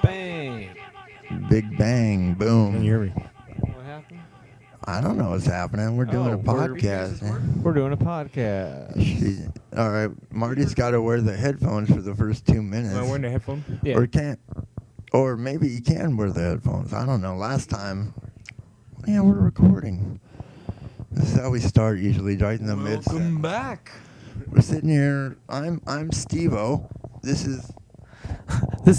Bang. Big bang, boom. Can you hear me? What happened? I don't know what's happening. We're doing a podcast. We're doing a podcast. All right, Marty's got to wear the headphones for the first 2 minutes. Am I wearing the headphones? Yeah. Or can't. Or maybe he can wear the headphones. I don't know. Last time, yeah, we're recording. This is how we start usually, right in the midst. Welcome back. We're sitting here. I'm Steve-O. This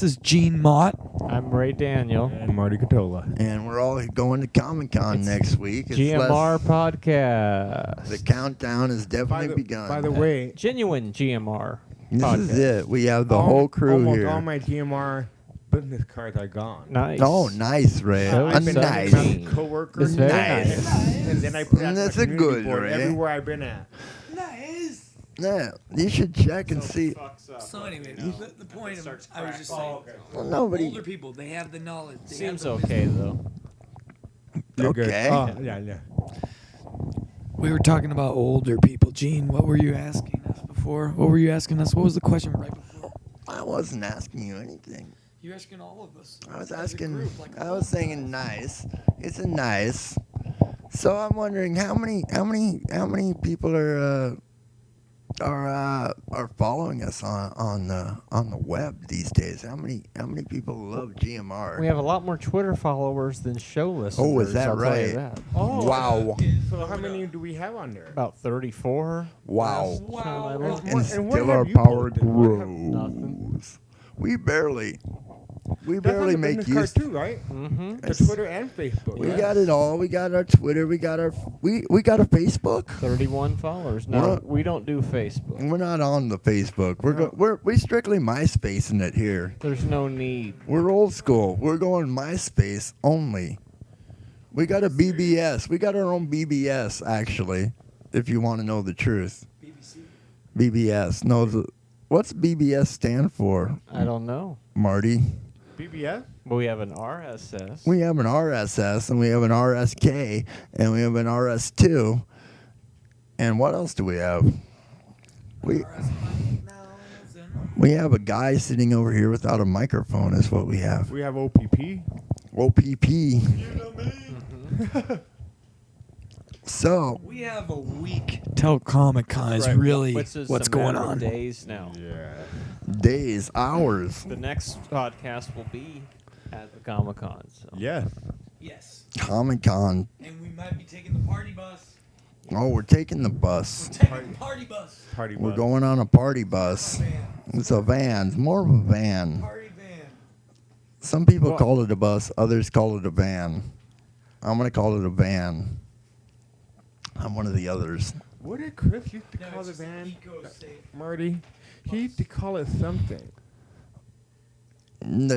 is Gene Mott. I'm Ray Daniel. And Marty Catola. and we're all going to ComicCon next week. It's GMR Podcast. The countdown has definitely begun. By the way, Genuine GMR this Podcast. is it. We have the whole crew almost here. all my GMR business cards are gone. Nice. Oh, nice, Ray. So I've been nice. handing them out to coworkers. It's very Nice. And then I put out That's the a community good, board Ray. everywhere I've been at. Nice. Yeah, you should check and see. So anyway, the point of I was just saying, Well, nobody. older people, they have the knowledge. They Seems have the okay wisdom. though. You're good. Okay. Oh, yeah. We were talking about older people. Gene, what were you asking us before? What were you asking us? What was the question right before? I wasn't asking you anything. You were asking all of us. I was As a asking. group, like a I was whole saying class. nice. It's a nice. So I'm wondering how many people are following us on the web these days? How many people love GMR? We have a lot more Twitter followers than show listeners. Oh, is that I'll tell you right? that. Oh, Wow. So how many do we have on there? About 34. Wow. Wow. And what- And and what still have our you power posted? What have- grows. We barely That's on the make business card use. too, right? Mm-hmm. The Twitter and Facebook. We right? got it all. We got our Twitter. We got our we got a Facebook. 31 followers. We're No, not- we don't do Facebook. We're not on the Facebook. We strictly MySpacing it here. There's no need. We're old school. We're going MySpace only. We got a BBS. We got our own BBS actually. If you want to know the truth, BBC. BBS. No, what's BBS stand for, I don't know. Marty? BBS? But we have an RSS. We have an RSS and we have an RSK and we have an RS2. And what else do we have? We have a guy sitting over here without a microphone is what we have. We have OPP. OPP. So, We have a week till ComicCon is Right, really which is what's a going matter of on. Days now. Yeah. days, hours. The next podcast will be at the ComicCon. So. Yes. Yes. Comic-Con. And we might be taking the party bus. Oh, we're taking the bus. Taking the party bus. Party We're bus. going on a party bus. Van. It's a van. It's more of a van. Party van. Some people Well- call it a bus. Others call it a van. I'm going to call it a van. I'm one of the others. What did Chris used to No, call it's the just an van? eco-safe. Marty? He used to call it something. The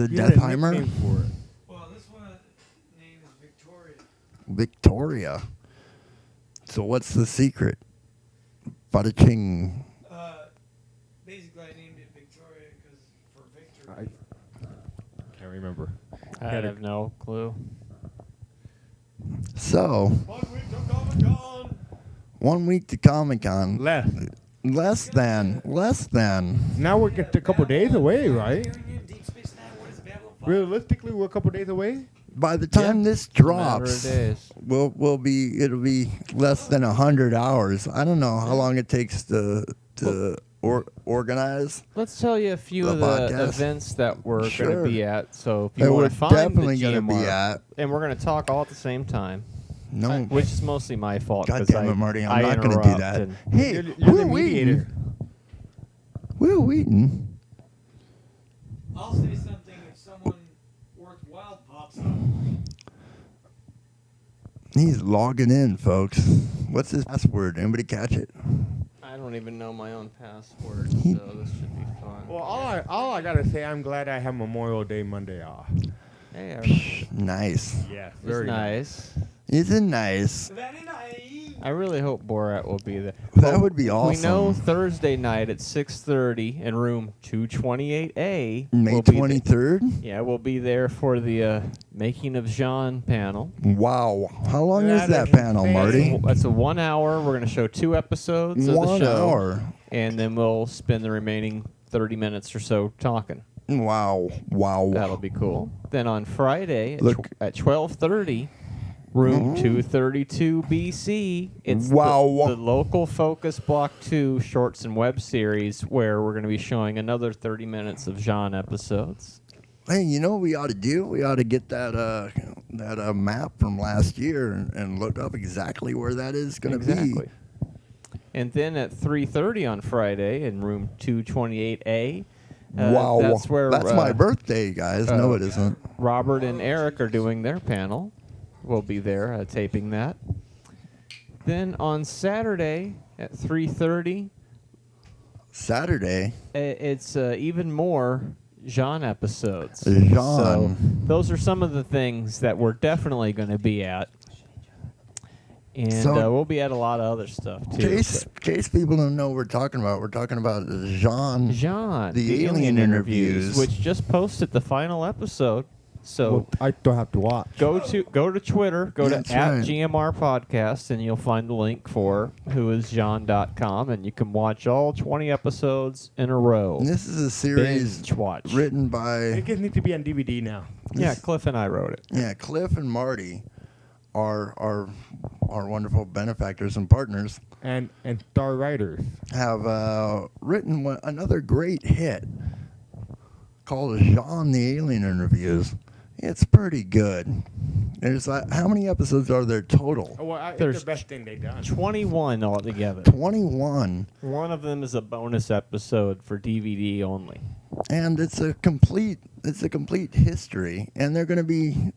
He had a Deathheimer? nickname for it. Well, this one name is Victoria. Victoria. So what's the secret? Bada ching. Basically, I named it Victoria because for Victor. I can't remember. I have no clue. So, 1 week to ComicCon. 1 week to Comic-Con. Less. Less than. Now we're just a couple days away, right? Deep Space Nine, what is it, Babylon 5? Realistically, we're a couple days away. By the time this Matter of drops, days. it'll be less than 100 hours. I don't know how long it takes to organize. Let's tell you a few The of the podcast. events that we're going Sure. to be at. So if That you we're want to find definitely the gonna be GMR, at. and we're going to talk all at the same time, No, which is mostly my fault. God 'cause damn it, I- Marty! I I'm not going to do interrupt that. and- Hey, You're the Will mediator. Wheaton. Will Wheaton. I'll say something if someone worthwhile pops up. He's logging in, folks. What's his password? Anybody catch it? I don't even know my own password, He- so this should be fun. Well, all I gotta say, I'm glad I have Memorial Day Monday off. Hey, Nice. Yeah, it's very nice. Isn't nice? Very naive. I really hope Borat will be there. That would be awesome. We know Thursday night at 6:30 in room 228A. May we'll be 23rd? Yeah, we'll be there for the Making of Zhon panel. Wow. How long That is that is panel, insane. Marty? That's a 1 hour. We're going to show 2 episodes of the 1 show. hour. And then we'll spend the remaining 30 minutes or so talking. Wow. Wow. That'll be cool. Then on Friday Look. at 12:30, room 232 BC, it's Wow. the local Focus Block 2 shorts and web series where we're going to be showing another 30 minutes of Zhon episodes. Hey, you know what we ought to do? We ought to get that map from last year and look up exactly where that is going to Exactly. be. And then at 3:30 on Friday in room 228A, Wow. that's where That's my birthday, guys. No, it isn't. Robert and Eric are doing their panel. We'll be there taping that. Then on Saturday at 3:30, Saturday. it's even more Zhon episodes. Zhon. So those are some of the things that we're definitely going to be at. And So- we'll be at a lot of other stuff, too. Case people don't know what we're talking about. We're talking about Zhon. Zhon, The alien interviews. which just posted the final episode. So Well, I don't have to watch. go to Twitter, go That's to right. @GMR Podcast, and you'll find the link for whoiszhon.com, and you can watch all 20 episodes in a row. And this is a series Binge watch. written by It just needs to be on DVD now. Yeah, Cliff and I wrote it. Cliff and Marty are wonderful benefactors and partners. And star writers. Have written another great hit called Zhon the Alien Interviews. It's pretty good. There's how many episodes are there total? Oh, well, it's There's the best thing they've done. 21 altogether. 21. One of them is a bonus episode for DVD only. And it's a complete history, and they're going to be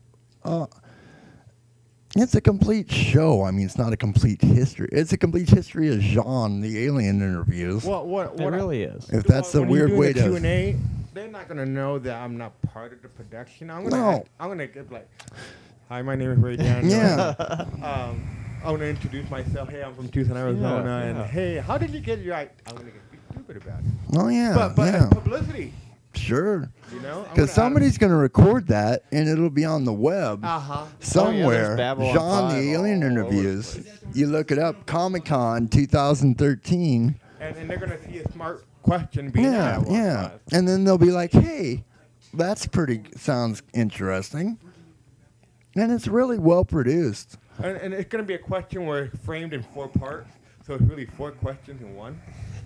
it's a complete show. I mean, it's not a complete history. It's a complete history of Zhon the Alien Interviews. What It really is. If that's a when you're weird doing way the to Q&A, they're not gonna know that I'm not part of the production. I'm gonna No. I'm gonna get like, hi, my name is Ray Daniel. Yeah. I'm gonna introduce myself. Hey, I'm from Tucson, Arizona, Yeah. and hey, how did you get your? I'm gonna get stupid about it. Oh yeah, But yeah, publicity, sure. you know, Because somebody's going to record that, and it'll be on the web somewhere. there's Babylon Zhon 5 the Alien all over the Interviews. place. You look it up, ComicCon 2013. and they're gonna see a smart question being Yeah, asked. yeah. And then they'll be like, "Hey, that's sounds interesting," and it's really well produced. And it's gonna be a question where it's framed in 4 parts, so it's really 4 questions in one.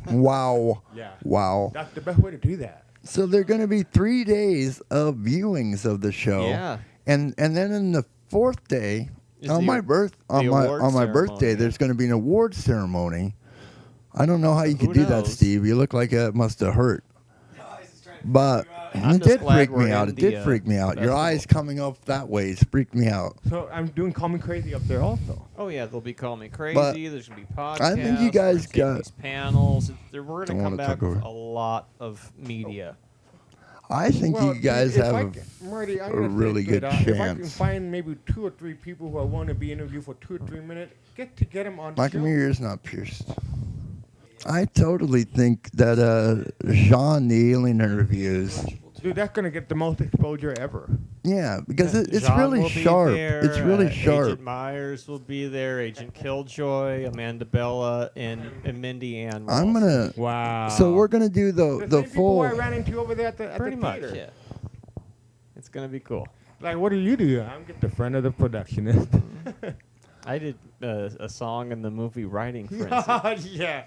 Wow. Yeah. Wow. That's the best way to do that. So there are going to be 3 days of viewings of the show. Yeah. And then in the 4th day, Is on the- my award on my birthday, ceremony. there's going to be an award ceremony. I don't know how you Who could do that, knows? Steve. You look like it must have hurt. But I'm it just did glad freak we're me out. in It did the, freak me out. Your festival. eyes coming up that way freaked me out. So I'm doing Call Me Crazy up there also. Oh yeah, they'll be Call Me Crazy. But There's gonna be podcasts. I think you we're guys gonna got- take these panels. We're Don't gonna come wanna back talk with over. a lot of media. I think you guys if have I a, can- Marty, I'm a gonna say really straight good out, If I can chance. find maybe 2 or 3 people who I want to be interviewed for 2 or 3 minutes, get them on the Like, show. my ear's not pierced. I totally think that Zhon the Alien Interviews. Dude, that's gonna get the most exposure ever. Yeah, because it's Zhon really will be sharp. there, It's really sharp. Agent Myers will be there. Agent Killjoy, Amanda Bella, and Mindy Ann. will I'm also gonna. Wow. So we're gonna do the same people full. I ran into over there at the pretty much. theater. Yeah, it's gonna be cool. Like, what do you do? I'm just a friend of the productionist. I did a song in the movie Writing Frenzy. Yeah.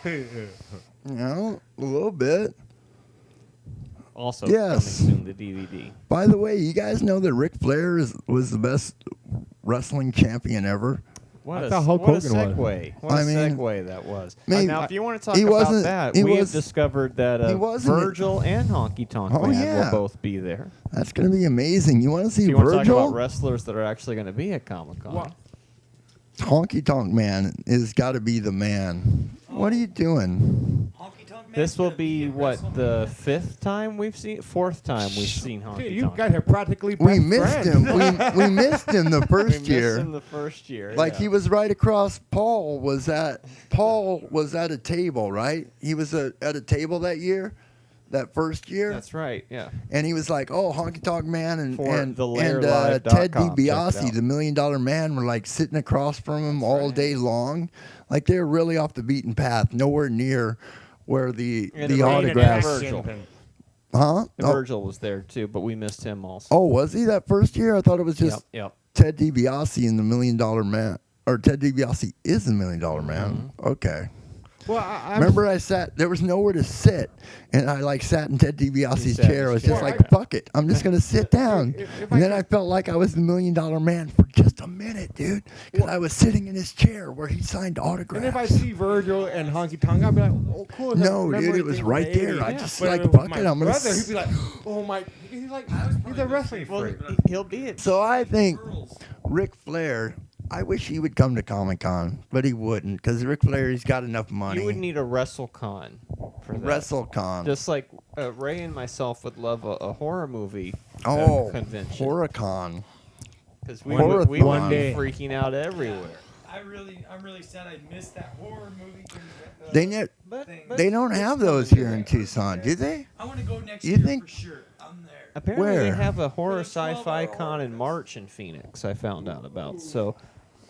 You know, a little bit. Also Yes. coming soon to DVD. By the way, you guys know that Ric Flair was the best wrestling champion ever. What I a thought Hulk what a Hogan was. segue! What I a mean, segue that was. maybe- Now, if you want to talk he about wasn't- that, he we have was- discovered that he wasn't- Virgil and Honky Tonk Oh, Man yeah. will both be there. That's gonna be amazing. You want to see If you want to talk Virgil? about wrestlers that are actually going to be at ComicCon, Well, Honky Tonk Man is got to be the man. What are you doing? Honky Tonk Man. This will be what, the fourth time we've seen Dude, Honky you Tonk. guys are practically We best missed friends. him. We missed him the We first missed year. him the first year. Like yeah. he was right across. Paul was at a table, right? He was at a table that year, that first year. That's right. Yeah. And he was like, "Oh, Honky Tonk Man and For and thelairlive.com, Ted check it DiBiase, out. the $1 Million Man, were like sitting across from him all day long. Like they were really off the beaten path, nowhere near where the And the Rain and autographs. Virgil. Huh? And Oh, Virgil was there too, but we missed him also. oh, was he that first year? I thought it was just Yep. Ted DiBiase and the $1 Million Man, or Ted DiBiase is the $1 Million Man. Mm-hmm. Okay. Well, I Remember, I sat. There was nowhere to sit, and I like sat in Ted DiBiase's sat in chair. I was his just chair. like, "Fuck it, I'm just gonna sit down." if And then I I felt like I was the $1 Million Man for just a minute, dude, because I was sitting in his chair where he signed autographs. And if I see Virgil and Honky Tonk, I'll be like, "Oh, cool." No, Remember dude, it he was did right the there. 80s. I just But like, if it was fuck my it, I'm gonna brother, s- he'd be like, "Oh my," he's like, he's a wrestling freak. He'll be at. So I think Ric Flair. I wish he would come to Comic-Con, but he wouldn't, because Ric Flair, he's got enough money. You would need a WrestleCon for that. WrestleCon. Just like Ray and myself would love a horror movie convention. HorrorCon. Because we Horror- would be One day. freaking out everywhere. I'm really sad I missed that horror movie. They don't have those here in Tucson, do they? I want to go next You year think- for sure. I'm there. Apparently Where? they have a horror For the 12-hour sci-fi con in March in Phoenix. I found out about. So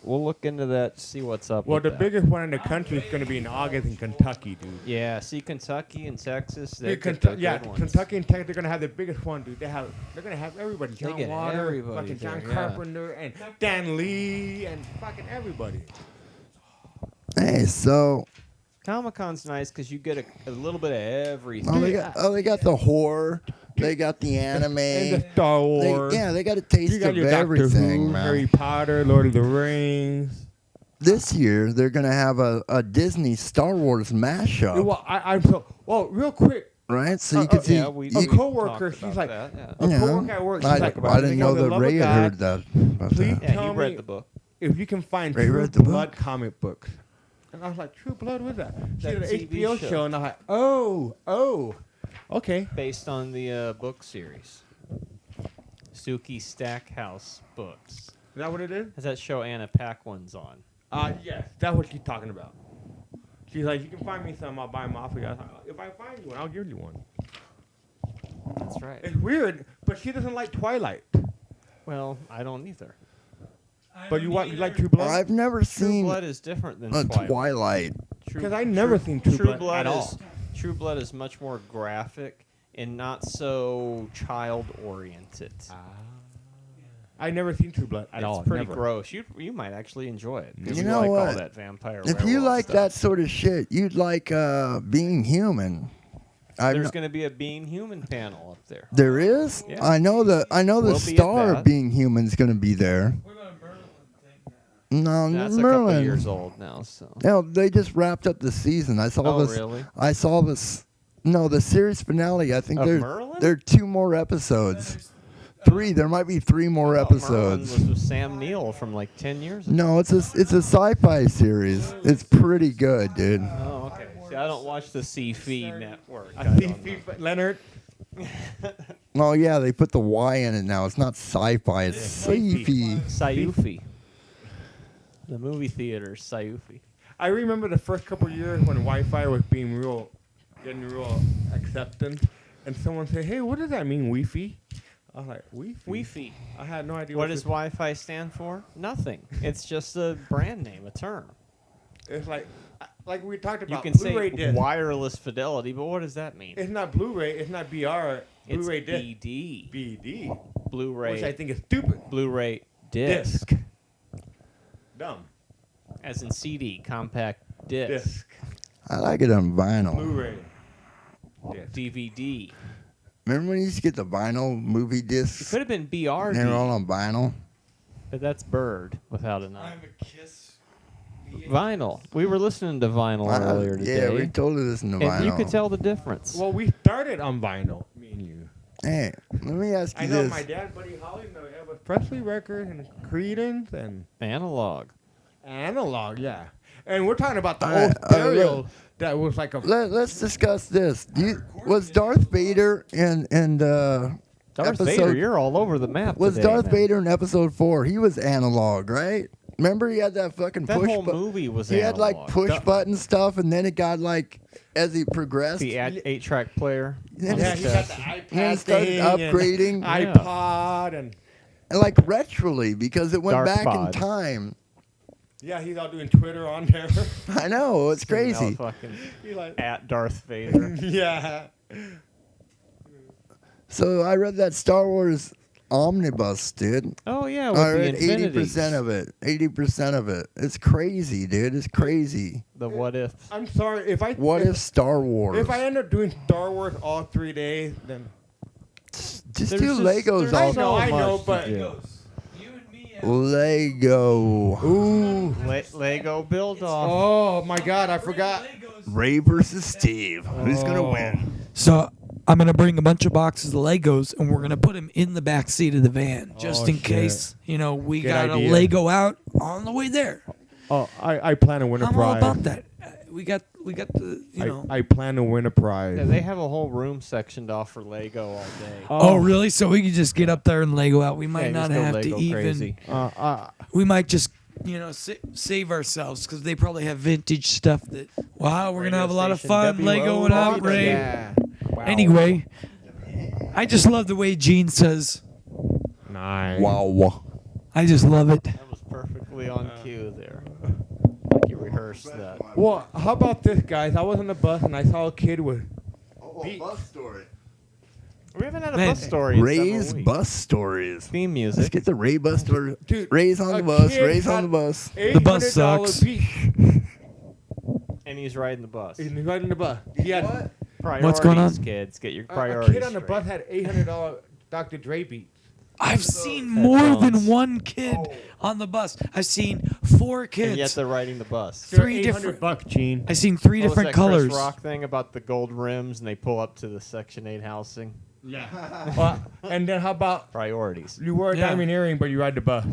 we'll look into that, see what's up. Well, with the that. biggest one in the country is going to be in August in Kentucky, dude. Yeah, see Kentucky and Texas. They Dude, picked the yeah, good ones. Kentucky and Texas, they're going to have the biggest one, dude. They're going to have everybody. They John get Water, everybody fucking John there, yeah. Carpenter, and Dan Lee, and fucking everybody. Hey, so Comic-Con's nice because you get a little bit of everything. they got the horror, they got the anime, And the Star Wars. they got a taste You got of your Doctor everything, Who, man. Harry Potter, Lord of the Rings. This year they're gonna have a Disney Star Wars mashup, Well, real quick, right? So you can see. Yeah, we a talked coworker, about she's like, that, yeah. a Yeah. coworker at work, she's I, like, I didn't know for the that love Ray of had God, heard that. About please that. Yeah, tell you me read the book. if you can find Ray True read the book? Blood comic books. And I was like, True Blood, what's that? She That had an TV HBO show. show, and I was like, oh, okay. Based on the book series. Suki Stackhouse books. Is that what it is? Has that show Anna Paquin's on? Yes, that's what she's talking about. She's like, you can find me some, I'll buy them off of you. I was like, if I find you one, I'll give you one. That's right. It's weird, but she doesn't like Twilight. Well, I don't either. But you like True Blood? I've never True seen Blood is different than a Twilight. Twilight. Because I never seen True Blood at all. True Blood is much more graphic and not so child oriented. I never seen True Blood at It's all. pretty never. gross. You might actually enjoy it. 'Cause You know like what? all that vampire. If you werewolf like stuff. that sort of shit, you'd like Being Human. There's going to be a Being Human panel up there. There is. Yeah. I know the We'll be at star that. of Being Human's going to be there. What about a Merlin thing? No, That's a couple Merlin. years old now. So. No, they just wrapped up the season. I saw Oh, this. really? I saw this. No, the series finale. I think Of there Merlin? there are 2 more episodes. 3. There might be 3 more I thought Merlin episodes. was with Sam Neill from like 10 years ago. No, it's a sci-fi series. It's pretty good, dude. Oh, okay. See, I don't watch the CFE network. I I see don't know. FIFA Leonard. Oh yeah, they put the Y in it now. It's not sci-fi. It's sci-fi. Sayufi. The movie theater, Sayufi. I remember the first couple of years when Wi-Fi was getting real acceptance, and someone said, "Hey, what does that mean, Wi-Fi?" I was like, "Wi-Fi." Wi-Fi. I had no idea. What does this- Wi-Fi stand for? Nothing. It's just a brand name, a term. It's like we talked You about. can Blu-ray say disc. wireless fidelity, but what does that mean? It's not Blu-ray. It's not BR. It's Blu-ray disc. BD. BD. Which I Blu-ray. think is stupid. Blu-ray disc. Disc. Dumb. As in CD, compact disc. Disc. I like it on vinyl. Blu-ray. Disc. DVD. Remember when you used to get the vinyl movie It discs? could have been BRD, They were all on vinyl. but that's Bird without an I I. have a Kiss. Vinyl. We were listening to vinyl earlier today. Yeah, we totally listened to and vinyl. you could tell the difference. Well, we started on vinyl, me and you. Hey, let me ask you I know this. my dad, Buddy Holly, know Elvis Presley records and Creedence and Analog. Analog, yeah. And we're talking about the All right, old all right, stereo look. that was like a. Let's discuss this. Was Darth Vader in Darth episode? Vader, you're all over the map. Was today, Darth man. Vader in episode 4? He was analog, right? Remember, he had that fucking That push. whole movie was He had like analog. push button stuff, and then it got like as he progressed. The 8-track player. Then Yeah, it he got the started- iPad then it started thing upgrading. and iPod and like retroly because it went Darth back in Pod. time. yeah, he's all doing Twitter on there. I know, it's crazy. Fucking He's like, at Darth Vader. yeah. So I read that Star Wars omnibus, dude. Oh yeah, with I the read infinities. 80% of it. 80% of it. It's crazy, dude. It's crazy. The what if? I'm sorry if I. What if Star Wars? If I end up doing Star Wars all 3 days, then. Just There's do just- Legos there's all so I know, much but- to do. Lego. Ooh. Lego build off. Oh my God, I forgot. Ray versus Steve. Who's gonna Oh. win? So I'm gonna bring a bunch of boxes of Legos, and we're gonna put them in the back seat of the van, just Oh, in shit. case we Good got idea. a Lego out on the way there. Oh, I plan to win a I'm all prize. about that. We got the I plan to win a prize. Yeah, they have a whole room sectioned off for Lego all day. Oh, really? So we could just get up there and Lego out. We might Yeah, not just go have Lego to even. crazy. We might just save ourselves because they probably have vintage stuff that. Wow, we're gonna have a lot of fun Legoing out, Ray. Yeah. Wow. Anyway, I just love the way Gene says. Nice. Wow. I just love it. That was perfectly on cue there. Like you rehearsed that. Well, how about this, guys? I was on the bus and I saw a kid with. Oh, Beat. bus story. We haven't had a Man, bus story in Ray's several weeks. bus stories. Theme Let's music. get the Ray bus story. Dude, Ray's on a the bus. kid Ray's on had the bus. The bus $800 sucks. piece. And he's riding the bus. He's riding the bus. He had Priorities, What's going on? kids. Get your a priorities kid on the straight. bus had $800 Dr. Dre beats. I've seen more than headphones. one kid on the bus. I've seen 4 kids. And yet they're riding the bus. They're Three different- $800, Gene. I've seen 3 What was different that colors. Chris Rock thing about the gold rims and they pull up to the Section 8 housing? Yeah. And then how about Priorities. you wear a Yeah. diamond earring but you ride the bus?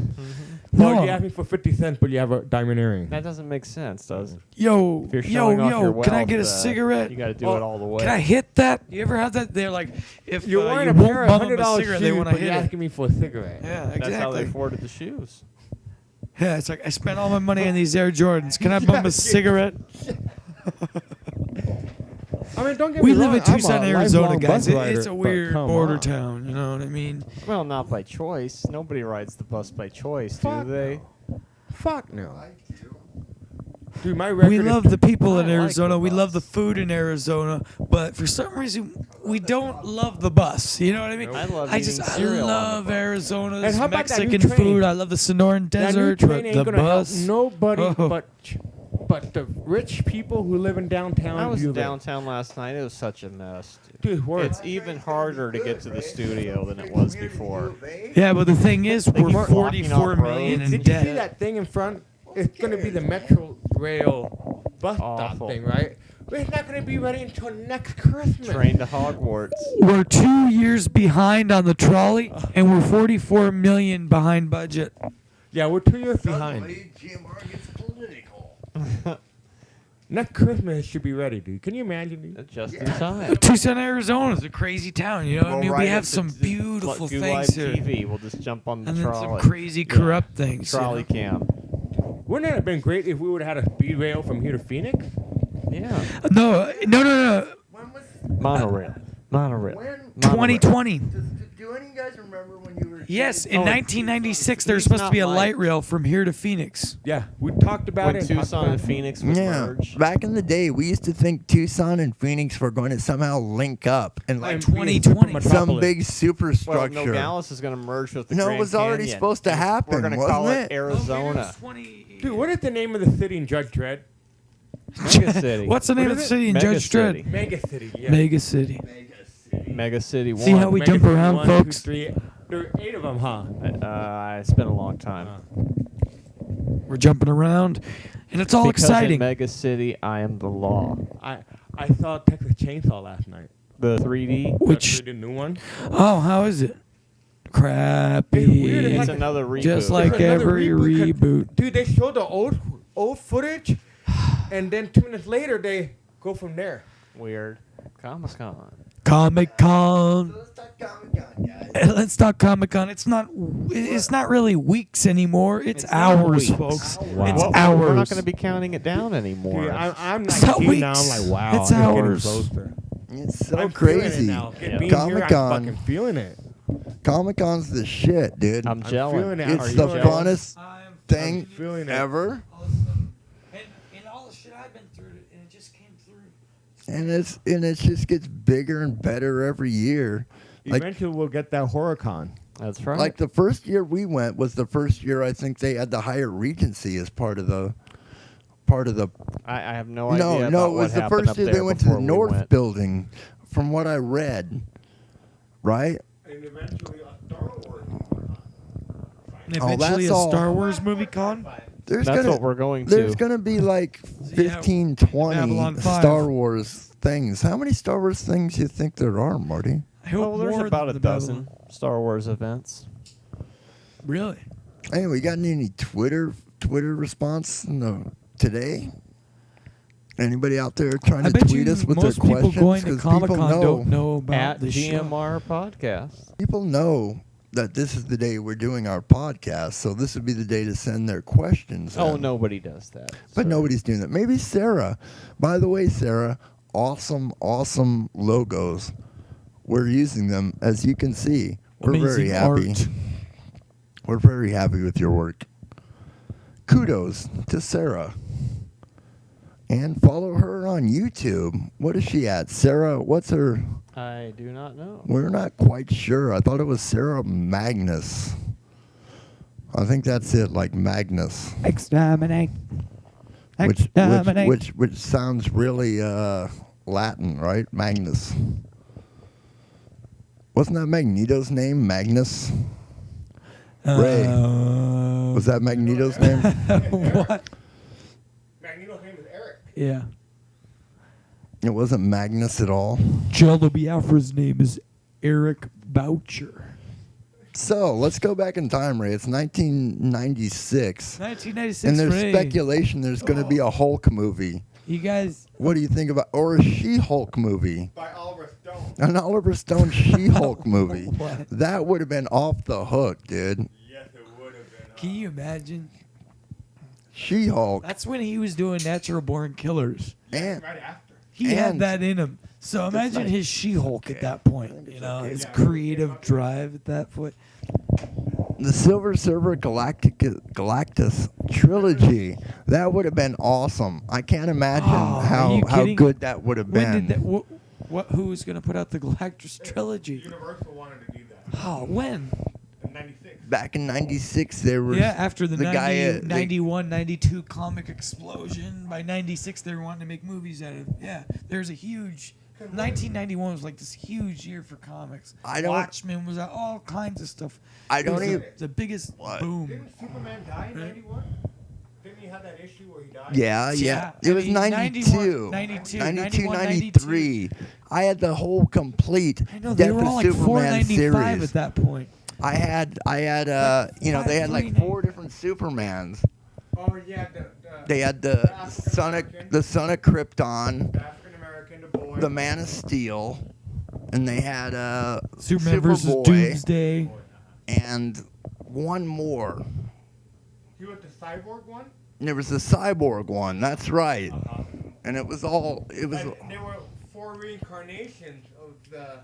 No. Or you ask me for 50 cents but you have a diamond earring. That doesn't make sense, does it? Yo, If you're showing off your wealth, can I get a cigarette? You got to do Oh, it all the way. Can I hit that? You ever have that? They're like, if You're you wearing a won't pair of bum 'em a $100 cigarette, shoes they want to but you're hit it. asking me for a cigarette. Yeah, That's how they exactly. afforded the shoes. Yeah, it's like I spent all my money on these Air Jordans. Can I bum a cigarette? I mean, don't get We me live wrong, in Tucson, I'm a Arizona, lifelong guys. bus rider, It's a but weird come border on. town. You know what I mean? Well, not by choice. Nobody rides the bus by choice, Fuck do they? Fuck no. Dude, my record We is love the people in I like Arizona. the We love the bus. food in Arizona, but for some reason, we don't love the bus. You know what I mean? I love I eating just I cereal on the love bus. Arizona's And how about that new Mexican train? food. I love the Sonoran That new Desert, train but ain't the gonna help bus. nobody Oh. but the rich people who live in downtown. I was Butte. downtown last night. It was such a mess. Dude, word. It's even harder to get to the studio than it was before. Yeah, but the thing is, They we're keep blocking 44 off million roads. in Did you see debt. that thing in front? It's gonna be the Metro Rail bus stop Awful. thing, right? But it's not gonna be ready until next Christmas. Train to Hogwarts. We're 2 years behind on the trolley, and we're 44 million behind budget. Yeah, we're 2 years behind. Suddenly, GMR gets political. Next Christmas it should be ready, dude. Can you imagine, dude? Just in time. Tucson, Arizona is a crazy town. You know what I mean? We'll We ride have it to some d- beautiful do things live here. TV. We'll just jump on the And then some trolley. crazy corrupt things. you Trolley know? cam. Wouldn't it have been great if we would have had a speed rail from here to Phoenix? Yeah. No. When was Monorail. Monorail. when? Monorail. 2020. Do any of you guys remember when you were? Yes, in Oh, 1996, there's he's supposed to not be a Mike. light rail from here to Phoenix. Yeah, we talked about When it. talked Tucson about and it. Phoenix was Yeah, merged. back in the day, we used to think Tucson and Phoenix were going to somehow link up and like And be a 2020. super some metropolis. big Well, superstructure. Nogales is going to merge with the No, it Grand was already Canyon. supposed to happen, We're going to call wasn't it it? Arizona. Dude, what is the name of the city in Judge Dredd? Mega City. What's the name What of the is it? city in Mega Judge City. Dredd? Mega City. Yeah. Mega City. Mega City 1. See how we Mega jump City around, 1, 2, folks? 3. There are 8 of them, huh? It's been a long time. We're jumping around, and it's all Because exciting. in Mega City, I am the law. I saw Texas Chainsaw last night. The 3D. Which, the new one. oh, how is it? crappy. It's weird, it's It's like- another reboot. Just like It's another every reboot 'cause, reboot. Dude, they show the old footage, and then 2 minutes later they go from there. Weird. ComicCon. ComicCon. Let's talk Comic-Con, guys. Let's talk ComicCon. It's not really weeks anymore. It's It's not hours, weeks. folks. Wow. It's Well, hours. We're not going to be counting it down anymore. Dude, I'm It's not 19 now. weeks. I'm like, wow, It's it's getting hours. closer. It's so I'm crazy. feeling it now. Yeah. Being here, I'm Comic-Con. fucking feeling it. Comic-Con's the shit, dude. I'm I'm gelling. feeling it. It's Are you the jealous? funnest I'm thing feeling it. ever, And all the shit I've been through, and it just came through. and it just gets bigger and better every year. Like Eventually, we'll get that HorrorCon. That's right. like the first year we went was the first year I think they had the Hyatt Regency as part of the. I have no idea. No, about it what was the happened first up year they there went to the before we North went. Building, from what I read. Right? And eventually, a Star Wars. And Oh, eventually that's a all. Star Wars movie con. There's That's gonna, what we're going There's to. gonna be like Yeah, 15, 20 Babylon 5. Star Wars things. How many Star Wars things do you think there are, Marty? I hope Well, there's more about than a the dozen Babylon. Star Wars events. Really? Anyway, you got any Twitter response today? Anybody out there trying I to bet tweet you us with their most people questions? going to 'Cause Comic people Con don't know about At the show. GMR Podcast. People know that this is the day we're doing our podcast, so this would be the day to send their questions. Oh, in. nobody does that. But sir. nobody's doing that. Maybe Sarah. By the way, Sarah, awesome logos. We're using them, as you can see. We're very Amazing happy. art. We're very happy with your work. Kudos to Sarah. And follow her on YouTube. What is she at? Sarah, what's her? I do not know. We're not quite sure. I thought it was Sarah Magnus. I think that's it, like Magnus. Exterminate. Which sounds really Latin, right? Magnus. Wasn't that Magneto's name, Magnus? Ray. Was that Magneto's name? What? Magneto's name is Eric. Yeah. It wasn't Magnus at all. Jello Biafra's name is Eric Boucher. So let's go back in time, Ray. It's 1996. 1996. And there's Ray. speculation there's going to be a Hulk movie. You guys. What do you think about, or a She-Hulk movie? By Oliver Stone. An Oliver Stone She-Hulk movie. What? That would have been off the hook, dude. Yes, it would have been. Can you imagine? She-Hulk. That's when he was doing Natural Born Killers. And Right after. He had And- that in him. So imagine like- his She-Hulk at that point. You know, his creative drive at that point. the Silver Surfer Galactus trilogy. That would have been awesome. I can't imagine Oh, are you how kidding? good that would have When been. did that? Who was going to put out the Galactus trilogy? Universal wanted to do that. Oh, when? In 96. Back in '96, there was Yeah, after the, the 90, guy at- 91, 92 comic explosion. By 96, they were wanting to make movies out of. Yeah, there's a huge. 1991 was like this huge year for comics. I don't- Watchmen was out, all kinds of stuff. I It don't was even. the biggest What? boom. Didn't Superman die in 91? Didn't he have that issue where he died? Yeah. Yeah, It was I mean, 92. 92, 92, 91, 93. I had the whole complete I know they Death were of all like Superman $4.95 series. at that point. I had they had like 5.39. 4 different Supermans. Oh, yeah. They had the Son of Krypton, The African American, the boy. the Man of Steel, and they had Superman versus Superboy, Doomsday. and one more. He was the cyborg one? And there was the Cyborg one. That's right. Uh-huh. And it was all. It was And there were 4 reincarnations of the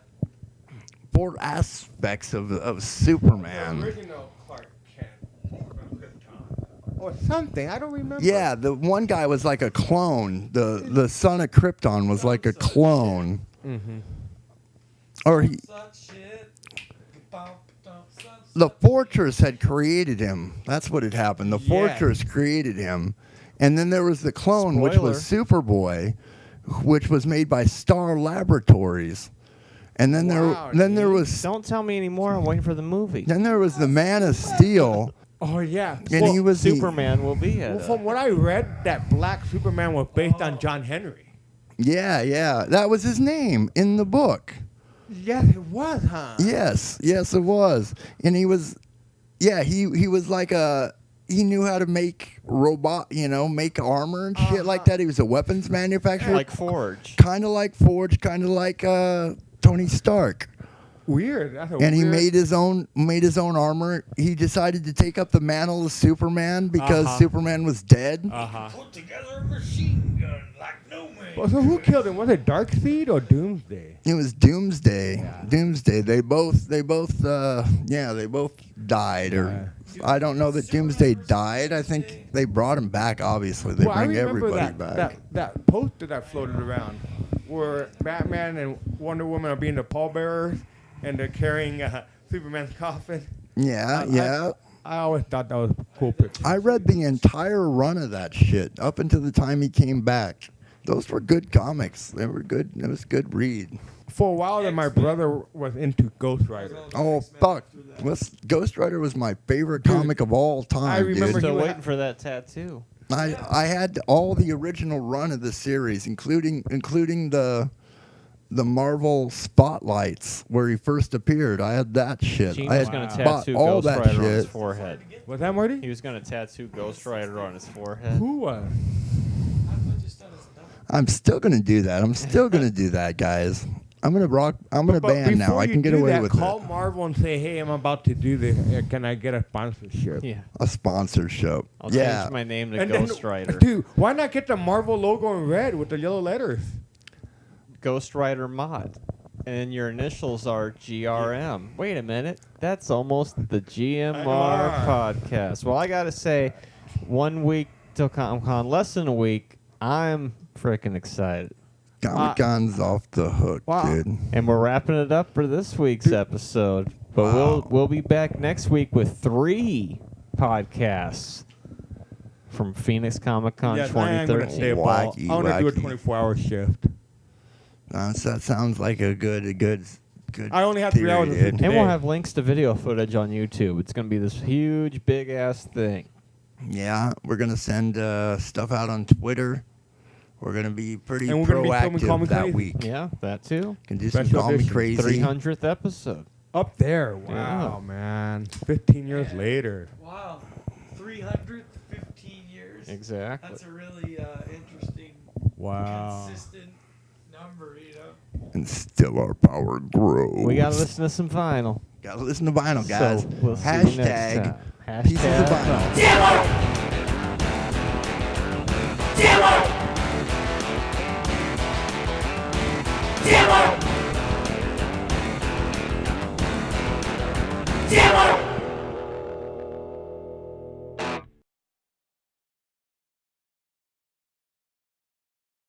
4 aspects of the Superman. original Clark Kent from Krypton. Or something. I don't remember. Yeah, the one guy was like a clone. The Son of Krypton was like a clone. Mm-hmm. Or the Fortress had created him. That's what had happened. The Yeah. Fortress created him. And then there was the clone, which was Superboy, which was made by Star Laboratories. And then Wow, there dude. was Don't tell me anymore. I'm waiting for the movie. then there was the Man of Steel, Oh, yeah. and he was the- Superman will be Well, it. from what I read, that black Superman was based on John Henry. yeah, that was his name in the book. Yes, it was, huh? Yes, it was. And he was like he knew how to make make armor and shit like that. He was a weapons manufacturer. Like Forge. Kind of like Forge, kind of like Tony Stark. Weird. That's a And he weird. made his own armor. He decided to take up the mantle of Superman because Superman was dead. Put together a machine gun like no man. Well, so who killed him? Was it Darkseid or Doomsday? It was Doomsday. Yeah. Doomsday. They both died. Or I don't know that Doomsday died. I think they brought him back. Obviously, they I bring remember everybody back. that poster that floated around where Batman and Wonder Woman are being the pallbearers and they're carrying Superman's coffin. Yeah. I always thought that was a cool picture. I read the entire run of that shit up until the time he came back. Those were good comics. They were good. It was a good read. For a while, then my brother was into Ghost Rider. Oh fuck! Ghost Rider was my favorite comic of all time. I remember dude. Still would waiting for that tattoo. I had all the original run of the series, including the Marvel Spotlights where he first appeared. I had that shit. Gene I was had going to bought tattoo all Ghost that Rider on his shit. forehead. Was that Marty? He was going to tattoo Ghost Rider on his forehead. Who was? I'm still gonna do that. I'm still gonna do that, guys. I'm gonna ban now. before I you can get do away that, with call it. Marvel and say, "Hey, I'm about to do this. Can I get a sponsorship?" Yeah. A sponsorship. I'll Yeah. change my name to And Ghost Rider. Dude, why not get the Marvel logo in red with the yellow letters? Ghost Rider mod. And your initials are GRM. Wait a minute. That's almost the GMR Podcast. Well, I got to say, 1 week till ComicCon, less than a week, I'm freaking excited. ComicCon's off the hook, Wow. dude. And we're wrapping it up for this week's episode. But we'll be back next week with 3 podcasts from Phoenix ComiCon Yes, I am going to 2013. stay ball. Wacky, I want to do a wacky. 24-hour shift. That sounds like a good. I only have 3 hours of theory, sleep dude. And we'll today. have links to video footage on YouTube. It's going to be this huge, big-ass thing. Yeah, we're gonna send stuff out on Twitter. We're gonna be pretty And we're gonna be filming proactive Call Me that Crazy. week. Yeah, that too. Can do some Special Call Me edition. Crazy. 300th episode. Up there. Wow, man. 15 years later. Wow. 315 years. Exactly. That's a really interesting, Wow. consistent number, you know? And still our power grows. We got to listen to some vinyl. Gotta listen to vinyl, guys. So we'll see you next Hashtag time. pieces of Hashtag vinyl. GMR!